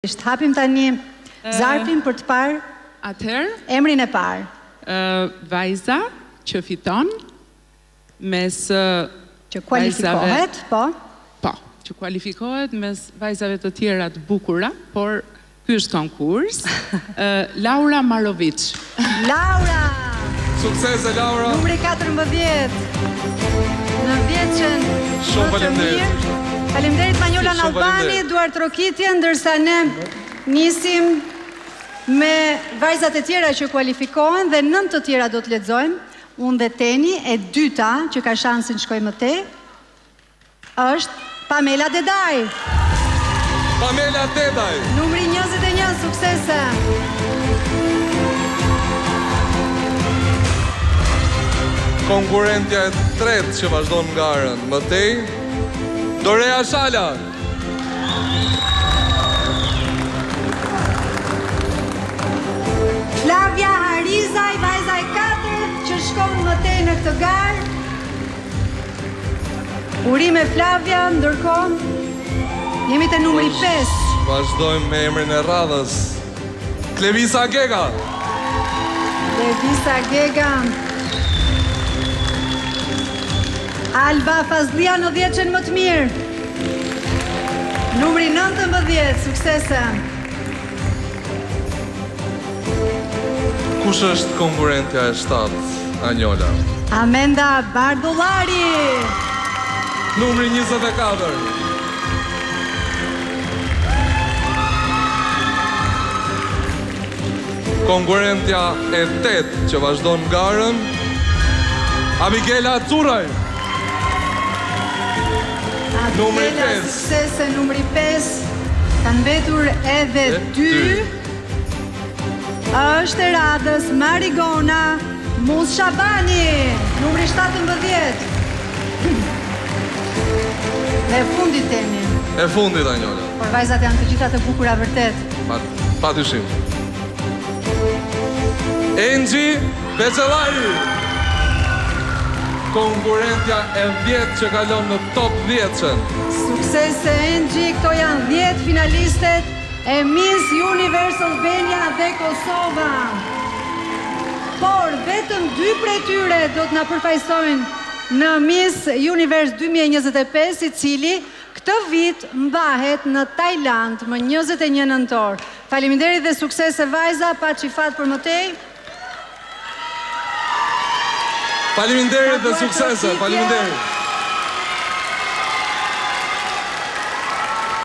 Hapim tani zarfin për të parë. Atëherë, emrin e parë. Vajza që fiton mes që kualifikohet, po. Po, që kualifikohet mes vajzave të tjera të bukura, por ky është konkurs. Laura Marovic. Laura! Suksese Laura. Numri 14. Në vjeçën. Shumë faleminderit. Faleminderit Manjola në Albani, Duart Rokitje, ndërsa ne nisim me vajzat e tjera që kualifikohen dhe 9 të tjera do të lexojmë. Unë dhe Teni, e dyta që ka shansin të shkojë më tej, është Pamela Dedaj. Pamela Dedaj. Numri 21, suksese. Konkurrentja e tretë që vazhdon ngarën më tej, Dorea Shala. Flavia Harizaj, vajza e 4 që shkon më tej në këtë garë. Urime Flavia, ndërkohë jemi te numri 5. Vazhdojmë me emrin e radhës. Klevisa Gega. Klevisa Gega. Alba Fazlia në 10-ën më të mirë. Numri 19, suksese. Kush është konkurrentja e 7, Anjola? Amenda Bardollari. Numri 24. Konkurrentja e 8 që vazhdon ngarën, Abigela Curaj. Numri 5. Suksese, numri 5. Kanë mbetur edhe 2. Është e radhës Marigona Mus Shabani, numri 17. Dhe fundit Teni. E fundit, Anjola. Por vajzat janë të gjitha të bukura vërtet. Pa dyshim. Engi Becellari. Konkurrentja e 10 që kalon në top 10-ën. Suksese Engi, këto janë 10 finalistet e Miss Universe Albania dhe Kosova. Por vetëm 2 prej tyre do të na përfaqësojnë në Miss Universe 2025, i cili këtë vit mbahet në Tajland më 21 nëntor. Faleminderit dhe suksese vajza, pa çifat për më tej. Faleminderit dhe suksese, faleminderit.